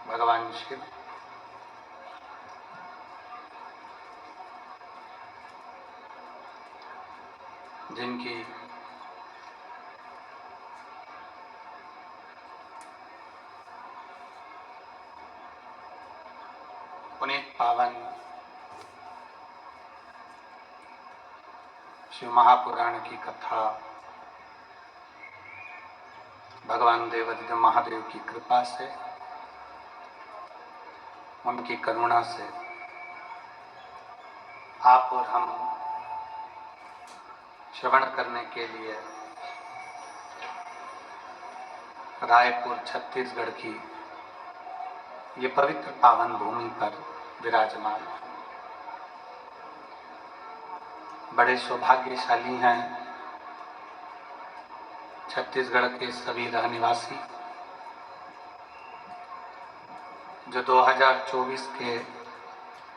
भगवान शिव जिनकी पुनीत पावन शिव महापुराण की कथा भगवान देवाधिदेव महादेव की कृपा से, उनकी करुणा से आप और हम श्रवण करने के लिए रायपुर छत्तीसगढ़ की ये पवित्र पावन भूमि पर विराजमान। बड़े सौभाग्यशाली हैं छत्तीसगढ़ के सभी रहनिवासी जो 2024 के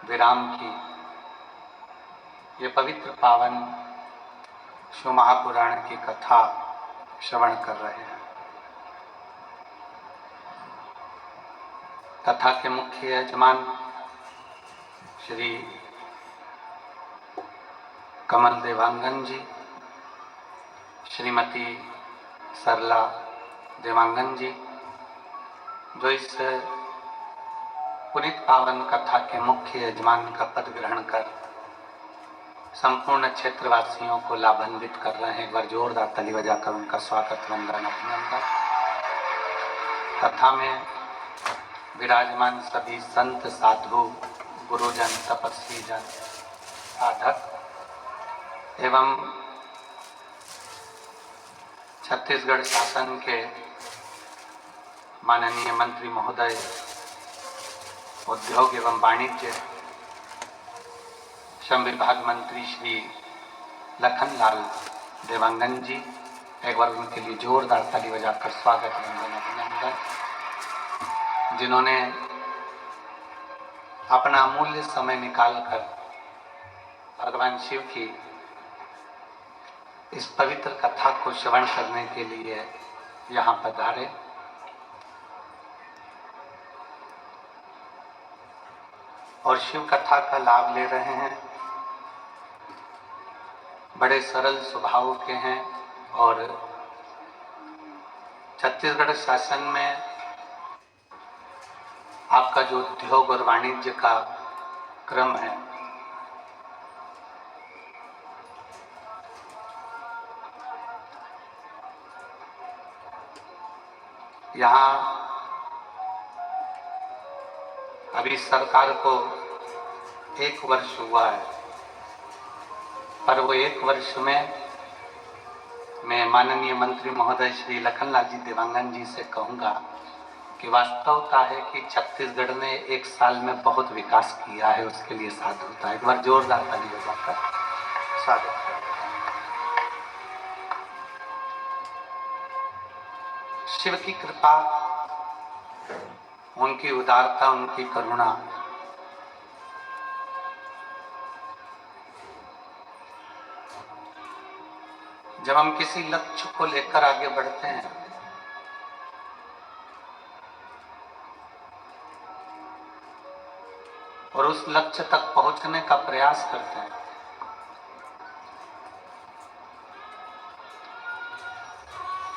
विराम की ये पवित्र पावन शिव महापुराण की कथा श्रवण कर रहे हैं। कथा के मुख्य यजमान श्री कमल देवांगन जी, श्रीमती सरला देवांगन जी, जो इस पुनीत पावन कथा के मुख्य यजमान का पद ग्रहण कर संपूर्ण क्षेत्रवासियों को लाभान्वित कर रहे हैं। एक बार जोरदार ताली बजाकर उनका स्वागत, वंदन, अभिनंदन। कथा में विराजमान सभी संत, साधु, गुरुजन, तपस्वी जन, साधक एवं छत्तीसगढ़ शासन के माननीय मंत्री महोदय उद्योग एवं वाणिज्य श्रम विभाग मंत्री श्री लखनलाल देवांगन जी, एक बार उनके लिए जोरदार ताली बजाकर स्वागत, वंदन, अभिनंदन। जिन्होंने अपना अमूल्य समय निकालकर भगवान शिव की इस पवित्र कथा को श्रवण करने के लिए यहाँ पधारे। और शिव कथा का लाभ ले रहे हैं। बड़े सरल स्वभाव के हैं और छत्तीसगढ़ शासन में आपका जो उद्योग और वाणिज्य का क्रम है, यहाँ अभी सरकार को 1 वर्ष हुआ है, पर वो 1 वर्ष में मैं माननीय मंत्री महोदय श्री लखनलाल जी देवांगन जी से कहूँगा कि वास्तवता है कि छत्तीसगढ़ ने 1 साल में बहुत विकास किया है, उसके लिए साधुता है। एक बार जोरदार ताली बजाकर स्वागत। शिव की कृपा, उनकी उदारता, उनकी करुणा जब हम किसी लक्ष्य को लेकर आगे बढ़ते हैं और उस लक्ष्य तक पहुंचने का प्रयास करते हैं,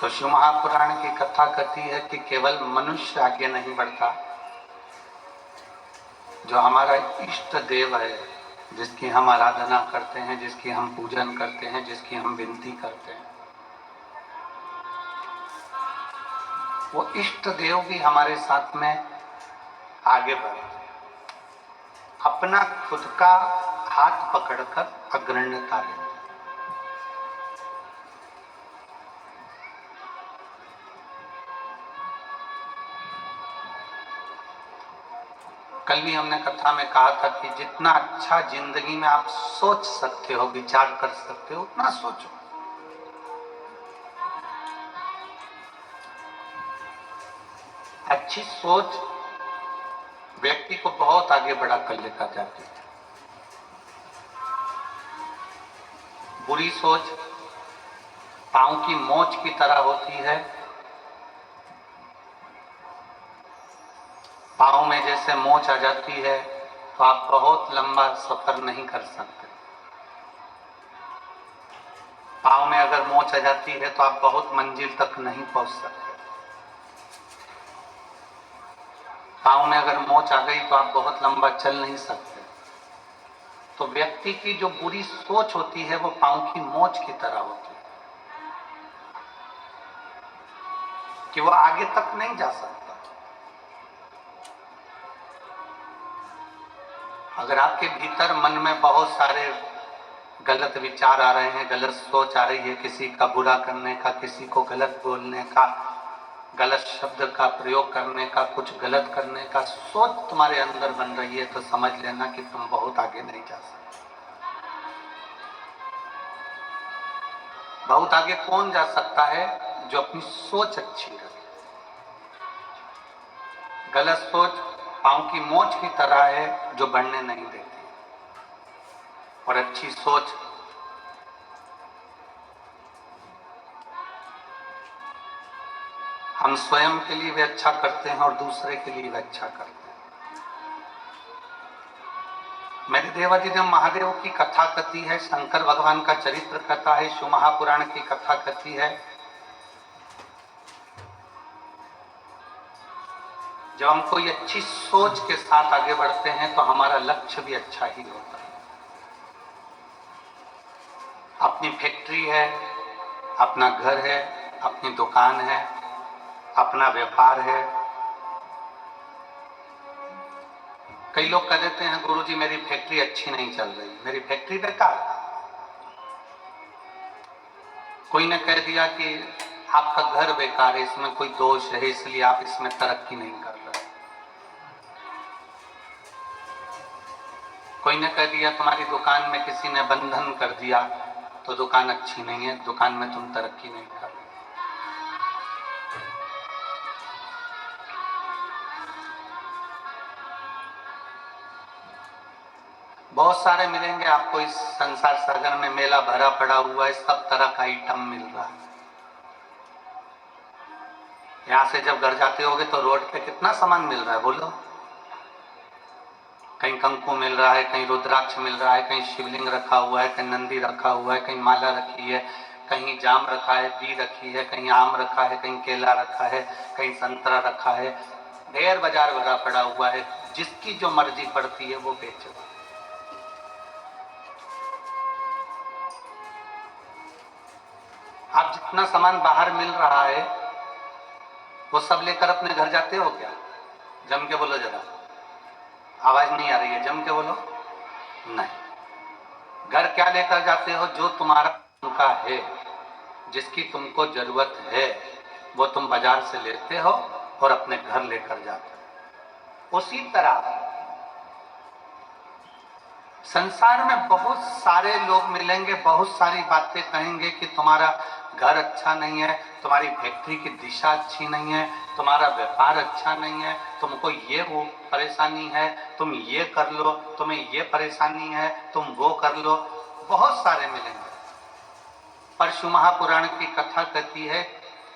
तो शिव महापुराण की कथा कहती है कि केवल मनुष्य आगे नहीं बढ़ता, जो हमारा इष्ट देव है, जिसकी हम आराधना करते हैं, जिसकी हम पूजन करते हैं, जिसकी हम विनती करते हैं, वो इष्ट देव भी हमारे साथ में आगे बढ़े, अपना खुद का हाथ पकड़कर अग्रण्यता ले। कल भी हमने कथा में कहा था कि जितना अच्छा जिंदगी में आप सोच सकते हो, विचार कर सकते हो, उतना सोचो। अच्छी सोच व्यक्ति को बहुत आगे बढ़ा कर लेकर जाती है। बुरी सोच पांव की मोच की तरह होती है। पांव में जैसे मोच आ जाती है तो आप बहुत लंबा सफर नहीं कर सकते। पांव में अगर मोच आ जाती है तो आप बहुत मंजिल तक नहीं पहुंच सकते। पांव में अगर मोच आ गई तो आप बहुत लंबा चल नहीं सकते। तो व्यक्ति की जो बुरी सोच होती है वो पांव की मोच की तरह होती है कि वो आगे तक नहीं जा सकता। अगर आपके भीतर मन में बहुत सारे गलत विचार आ रहे हैं, गलत सोच आ रही है, किसी का बुरा करने का, किसी को गलत बोलने का, गलत शब्द का प्रयोग करने का, कुछ गलत करने का सोच तुम्हारे अंदर बन रही है, तो समझ लेना कि तुम बहुत आगे नहीं जा सकते। बहुत आगे कौन जा सकता है? जो अपनी सोच अच्छी रहे। गलत सोच पांव की मोच की तरह है जो बढ़ने नहीं देती, और अच्छी सोच हम स्वयं के लिए भी अच्छा करते हैं और दूसरे के लिए भी अच्छा करते हैं। मेरे देवाधिदेव महादेव की कथा कथी है, शंकर भगवान का चरित्र कथा है, शिव महापुराण की कथा कथी है। जब हम कोई अच्छी सोच के साथ आगे बढ़ते हैं तो हमारा लक्ष्य भी अच्छा ही होता है। अपनी फैक्ट्री है, अपना घर है, अपनी दुकान है, अपना व्यापार है। कई लोग कह देते हैं गुरुजी मेरी फैक्ट्री अच्छी नहीं चल रही, मेरी फैक्ट्री बेकार। कोई ने कह दिया कि आपका घर बेकार है, इसमें कोई दोष है, इसलिए आप इसमें तरक्की नहीं कर रहे। कोई ने कह दिया तुम्हारी दुकान में किसी ने बंधन कर दिया तो दुकान अच्छी नहीं है, दुकान में तुम तरक्की नहीं कर रहे। बहुत सारे मिलेंगे आपको इस संसार सागर में, मेला भरा पड़ा हुआ है, सब तरह का आइटम मिल रहा है। यहां से जब घर जाते होगे तो रोड पे कितना सामान मिल रहा है बोलो। कहीं कंकु मिल रहा है, कहीं रुद्राक्ष मिल रहा है, कहीं शिवलिंग रखा हुआ है, कहीं नंदी रखा हुआ है, कहीं माला रखी है, कहीं जाम रखा है, बी रखी है, कहीं आम रखा है, कहीं केला रखा है, कहीं संतरा रखा है। ढेर बाजार भरा पड़ा हुआ है, जिसकी जो मर्जी पड़ती है वो बेच रहा है। आप जितना सामान बाहर मिल रहा है वो सब लेकर अपने घर जाते हो क्या? जम के बोलो जरा, आवाज नहीं आ रही है, जम के बोलो। नहीं। घर क्या लेकर जाते हो? जो तुम्हारा उनका है, जिसकी तुमको जरूरत है वो तुम बाजार से लेते हो और अपने घर लेकर जाते हो। उसी तरह संसार में बहुत सारे लोग मिलेंगे, बहुत सारी बातें कहेंगे कि तुम्हारा घर अच्छा नहीं है, तुम्हारी फैक्ट्री की दिशा अच्छी नहीं है, तुम्हारा व्यापार अच्छा नहीं है, तुमको ये वो परेशानी है, तुम ये कर लो, तुम्हें ये परेशानी है, तुम वो कर लो। बहुत सारे मिलेंगे। पर शिव महापुराण की कथा कहती है,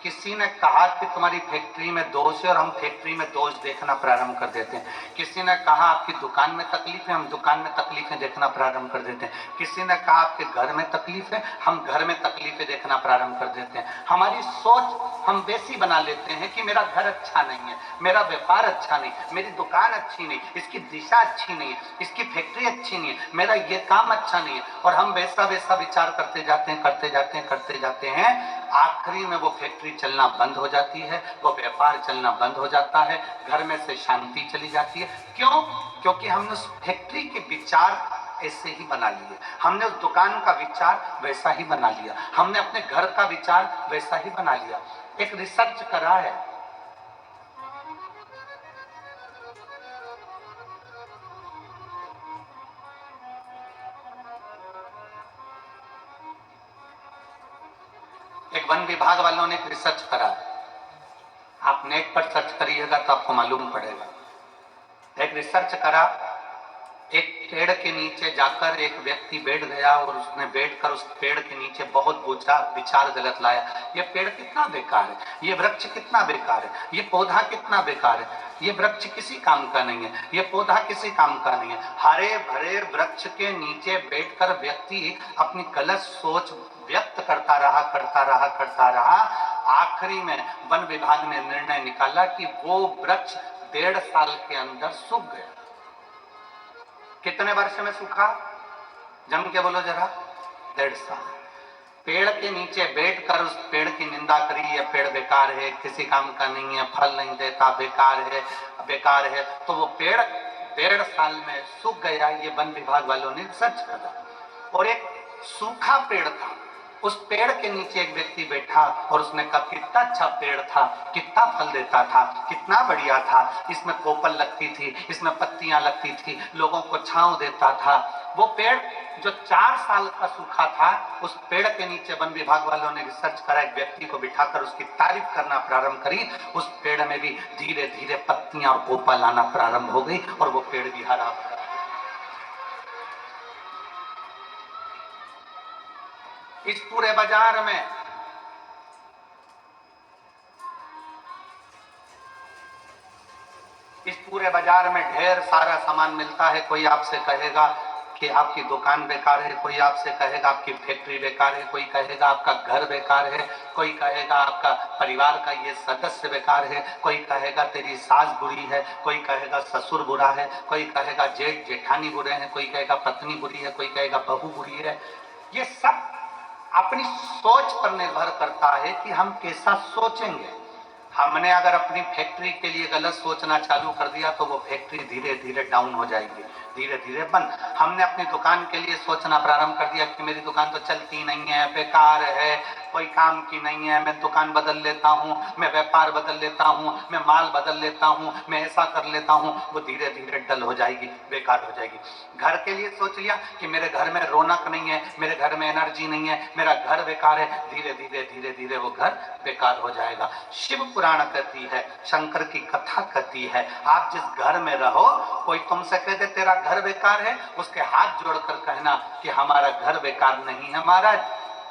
किसी ने कहा कि तुम्हारी फैक्ट्री में दोष है और हम फैक्ट्री में दोष देखना प्रारंभ कर देते हैं। किसी ने कहा आपकी दुकान में तकलीफ है, हम दुकान में तकलीफें देखना प्रारंभ कर देते हैं। किसी ने कहा आपके घर में तकलीफ है, हम घर में तकलीफें देखना प्रारंभ कर देते हैं। हमारी सोच हम वैसी बना लेते हैं कि मेरा घर अच्छा नहीं है, मेरा व्यापार अच्छा नहीं, मेरी दुकान अच्छी नहीं, इसकी दिशा अच्छी नहीं है, इसकी फैक्ट्री अच्छी नहीं है, मेरा ये काम अच्छा नहीं है, और हम वैसा वैसा विचार करते जाते हैं, करते जाते हैं, करते जाते हैं। आखिरी में वो फैक्ट्री चलना बंद हो जाती है, वो व्यापार चलना बंद हो जाता है, घर में से शांति चली जाती है। क्यों? क्योंकि हमने उस फैक्ट्री के विचार ऐसे ही बना लिए, हमने उस दुकान का विचार वैसा ही बना लिया, हमने अपने घर का विचार वैसा ही बना लिया। एक रिसर्च करा है, एक वन विभाग वालों ने एक रिसर्च करा है, आप नेट पर सर्च करिएगा तो आपको मालूम पड़ेगा। एक रिसर्च करा, एक पेड़ के नीचे जाकर एक व्यक्ति बैठ गया और उसने बैठकर उस पेड़ के नीचे बहुत विचार गलत लाया। ये पेड़ कितना बेकार है, ये वृक्ष कितना बेकार है, ये पौधा कितना बेकार है, ये वृक्ष किसी काम का नहीं है, ये पौधा किसी काम का नहीं है। हरे भरे वृक्ष के नीचे बैठकर व्यक्ति अपनी गलत सोच व्यक्त करता रहा, करता रहा, करता रहा। आखिरी में वन विभाग ने निर्णय निकाला कि वो वृक्ष 1.5 साल के अंदर सूख गया। कितने वर्ष में सूखा? जम के बोलो जरा, 1.5 साल। पेड़ के नीचे बैठकर उस पेड़ की निंदा करी, ये पेड़ बेकार है, किसी काम का नहीं है, फल नहीं देता, बेकार है, बेकार है। तो वो पेड़ 1.5 साल में सूख गया। ये वन विभाग वालों ने सर्च करा, और एक सूखा पेड़ था, उस पेड़ के नीचे एक व्यक्ति बैठा और उसने कहा कितना अच्छा पेड़ था, कितना फल देता था, कितना बढ़िया था, इसमें कोपल लगती थी, इसमें पत्तियां लगती थी, लोगों को छांव देता था, वो पेड़ जो 4 साल का सूखा था, उस पेड़ के नीचे वन विभाग वालों ने रिसर्च करा, एक व्यक्ति को बिठाकर उसकी तारीफ करना प्रारंभ करी। उस पेड़ में भी धीरे धीरे पत्तियां और कोपल आना प्रारंभ हो गई और वो पेड़ भी हरा भरा। इस पूरे बाजार में ढेर सारा सामान मिलता है। कोई आपसे कहेगा कि आपकी दुकान बेकार है, कोई आपसे कहेगा आपकी फैक्ट्री बेकार है, कोई कहेगा आपका घर बेकार है, कोई कहेगा आपका परिवार का ये सदस्य बेकार है, कोई कहेगा तेरी सास बुरी है, कोई कहेगा ससुर बुरा है, कोई कहेगा जेठ जेठानी बुरे हैं, कोई कहेगा पत्नी बुरी है, कोई कहेगा बहू बुरी है। ये सब अपनी सोच पर निर्भर करता है कि हम कैसा सोचेंगे। हमने अगर अपनी फैक्ट्री के लिए गलत सोचना चालू कर दिया तो वो फैक्ट्री धीरे धीरे डाउन हो जाएगी, धीरे धीरे बंद। हमने अपनी दुकान के लिए सोचना प्रारंभ कर दिया कि मेरी दुकान तो चलती नहीं है, बेकार है, कोई काम की नहीं है, मैं दुकान बदल लेता हूँ, मैं व्यापार बदल लेता हूँ, मैं माल बदल लेता हूँ, मैं ऐसा कर लेता हूँ, वो धीरे धीरे डल हो जाएगी, बेकार हो जाएगी। घर के लिए सोच लिया कि मेरे घर में रौनक नहीं है, मेरे घर में एनर्जी नहीं है, मेरा घर बेकार है, धीरे धीरे वो घर बेकार हो जाएगा। शिव पुराण कहती है, शंकर की कथा कहती है, आप जिस घर में रहो, कोई तुमसे कह दे तेरा घर बेकार है, उसके हाथ जोड़कर कहना कि हमारा घर बेकार नहीं है महाराज,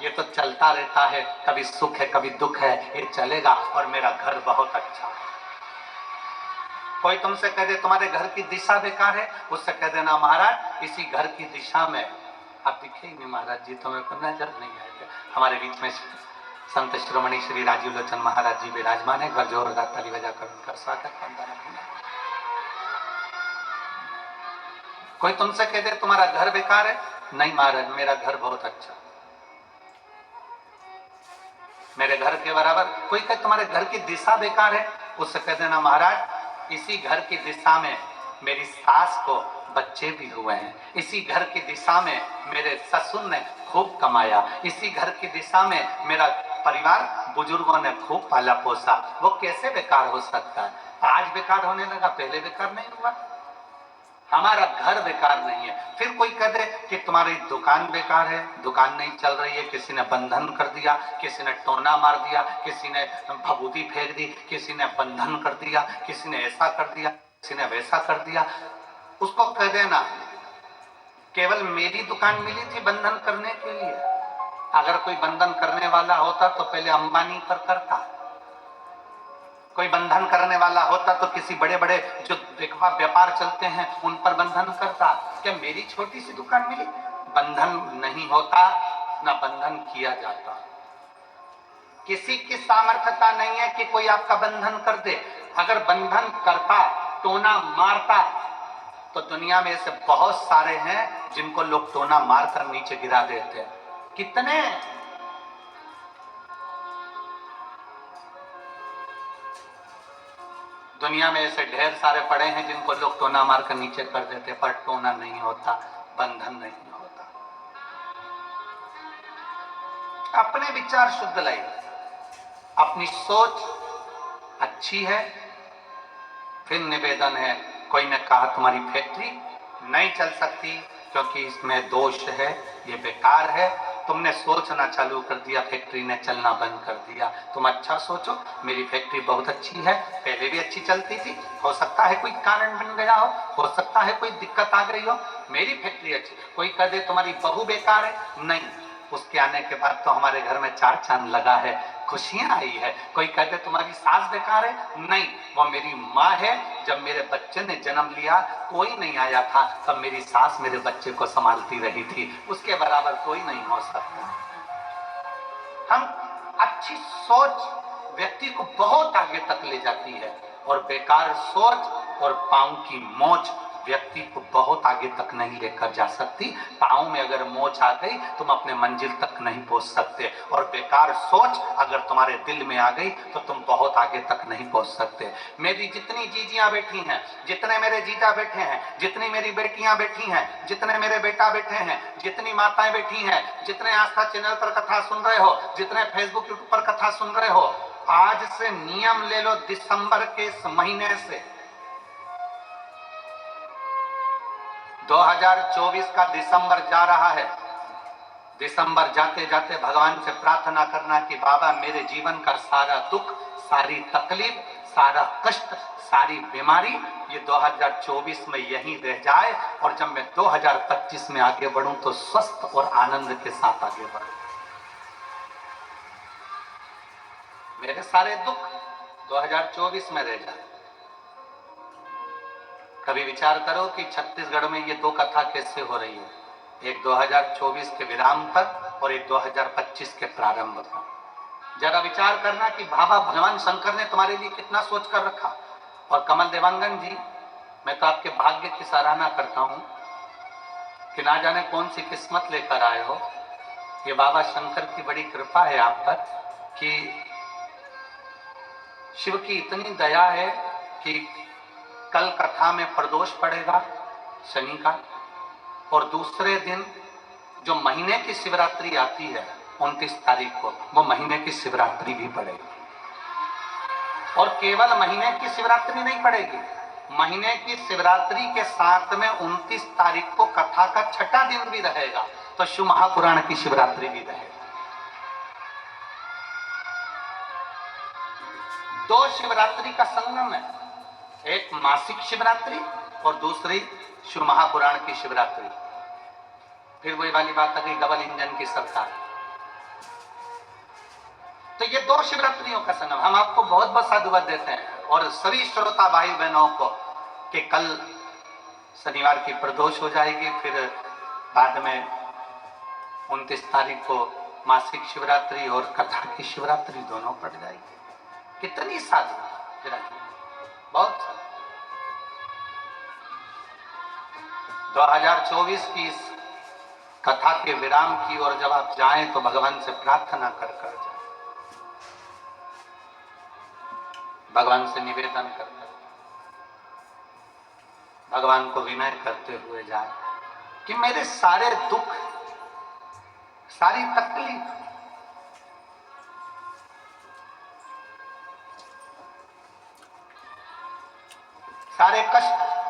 ये तो चलता रहता है, कभी सुख है कभी दुख है, ये चलेगा और मेरा घर बहुत अच्छा है। कोई तुमसे कह दे तुम्हारे घर की दिशा बेकार है, उससे कह देना महाराज इसी घर की दिशा में आप दिखे ही नहीं महाराज जी, तुम्हें तो नजर नहीं आए थे। हमारे बीच में संत शिरोमणि श्री राजीव लोचन महाराज जी विराजमान है, एक बार जोरदार ताली बजाकर उनका स्वागत करना। कोई तुमसे कह दे तुम्हारा घर बेकार है, नहीं महाराज मेरा घर बहुत अच्छा, मेरे घर के बराबर। कोई कहे तुम्हारे घर की दिशा बेकार है, उससे कह देना महाराज इसी घर की दिशा में मेरी सास को बच्चे भी हुए हैं, इसी घर की दिशा में मेरे ससुर ने खूब कमाया, इसी घर की दिशा में मेरा परिवार बुजुर्गों ने खूब पाला पोसा, वो कैसे बेकार हो सकता है? आज बेकार होने लगा, पहले बेकार नहीं हुआ। हमारा घर बेकार नहीं है। फिर कोई कह दे कि तुम्हारी दुकान बेकार है, दुकान नहीं चल रही है, किसी ने बंधन कर दिया, किसी ने टोना मार दिया, किसी ने भभूति फेंक दी, किसी ने बंधन कर दिया, किसी ने ऐसा कर दिया, किसी ने वैसा कर दिया, उसको कह देना केवल मेरी दुकान मिली थी बंधन करने के लिए। अगर कोई बंधन करने वाला होता तो पहले अंबानी पर करता, कोई बंधन करने वाला होता तो किसी बड़े बड़े जो व्यापार चलते हैं उन पर बंधन करता। क्या मेरी छोटी सी दुकान मिली? बंधन नहीं होता, ना बंधन किया जाता। किसी की सामर्थ्यता नहीं है कि कोई आपका बंधन कर दे। अगर बंधन करता, टोना मारता, तो दुनिया में ऐसे बहुत सारे हैं जिनको लोग टोना मारकर नीचे गिरा देते हैं। कितने दुनिया में ऐसे ढेर सारे पड़े हैं जिनको लोग टोना मारकर नीचे कर देते, पर टोना नहीं होता, बंधन नहीं होता। अपने विचार शुद्ध लाइए, अपनी सोच अच्छी है। फिर निवेदन है, कोई ने कहा तुम्हारी फैक्ट्री नहीं चल सकती क्योंकि इसमें दोष है, ये बेकार है। तुमने सोचना चालू कर दिया, फैक्ट्री ने चलना बंद कर दिया। तुम अच्छा सोचो, मेरी फैक्ट्री बहुत अच्छी है, पहले भी अच्छी चलती थी, हो सकता है कोई कारण बन गया हो सकता है कोई दिक्कत आ गई हो, मेरी फैक्ट्री अच्छी। कोई कह दे तुम्हारी बहू बेकार है, नहीं, उसके आने के बाद तो हमारे घर में 4 चांद लगा है, खुशियां आई है। कोई कहते तुम्हारी सास बेकार है, नहीं, वो मेरी माँ है। जब मेरे बच्चे ने जन्म लिया कोई नहीं आया था, तब मेरी सास मेरे बच्चे को संभालती रही थी, उसके बराबर कोई नहीं हो सकता। हम अच्छी सोच व्यक्ति को बहुत आगे तक ले जाती है और बेकार सोच और पांव की मोच व्यक्ति को बहुत आगे तक नहीं लेकर जा सकती। पांव में अगर मोच आ गई तुम अपने मंजिल तक नहीं पहुंच सकते, और बेकार सोच अगर तुम्हारे दिल में आ गई तो तुम बहुत आगे तक नहीं पहुंच सकते। मेरी जितनी जीजियां बैठी हैं, जितने मेरे जीजा बैठे हैं, जितनी मेरी बेटियां बैठी हैं, जितने मेरे बेटा बैठे हैं, जितनी माताएं बैठी हैं, जितने आस्था चैनल पर कथा सुन रहे हो, जितने फेसबुक यूट्यूब पर कथा सुन रहे हो, आज से नियम ले लो, दिसंबर के इस महीने से 2024 का दिसंबर जा रहा है। दिसंबर जाते जाते भगवान से प्रार्थना करना कि बाबा मेरे जीवन का सारा दुख, सारी तकलीफ, सारा कष्ट, सारी बीमारी ये 2024 में यहीं रह जाए और जब मैं 2025 में आगे बढ़ूं तो स्वस्थ और आनंद के साथ आगे बढ़ूं। मेरे सारे दुख 2024 में रह जाए। कभी विचार करो कि छत्तीसगढ़ में ये दो कथा कैसे हो रही है, एक 2024 के विराम पर और एक 2025 के प्रारंभ पर। जरा विचार करना कि बाबा भगवान शंकर ने तुम्हारे लिए कितना सोच कर रखा। और कमल देवांगन जी, मैं तो आपके भाग्य की सराहना करता हूं कि ना जाने कौन सी किस्मत लेकर आए हो। ये बाबा शंकर की बड़ी कृपा है आप पर कि शिव की इतनी दया है कि कल कथा में प्रदोष पड़ेगा शनि का, और दूसरे दिन जो महीने की शिवरात्रि आती है 29 तारीख को, वो महीने की शिवरात्रि भी पड़ेगी। और केवल महीने की शिवरात्रि नहीं पड़ेगी, महीने की शिवरात्रि के साथ में 29 तारीख को कथा का छठा दिन भी रहेगा, तो शिव महापुराण की शिवरात्रि भी रहेगा। दो शिवरात्रि का संगम है, एक मासिक शिवरात्रि और दूसरी शिव महापुराण की शिवरात्रि। फिर वही वाली बात आ गई डबल इंजन की सरकार। तो ये दो शिवरात्रियों का संगम। हम आपको बहुत बहुत साधुवाद देते हैं और सभी श्रोता भाई बहनों को कि कल शनिवार की प्रदोष हो जाएगी, फिर बाद में 29 तारीख को मासिक शिवरात्रि और कथा की शिवरात्रि दोनों पड़ जाएगी। कितनी साधु, बहुत साधु। 2024 की इस कथा के विराम की ओर जब आप जाएं तो भगवान से प्रार्थना कर कर जाएं, भगवान से निवेदन कर कर, भगवान को विनय करते हुए जाएं कि मेरे सारे दुख, सारी तकलीफ, सारे कष्ट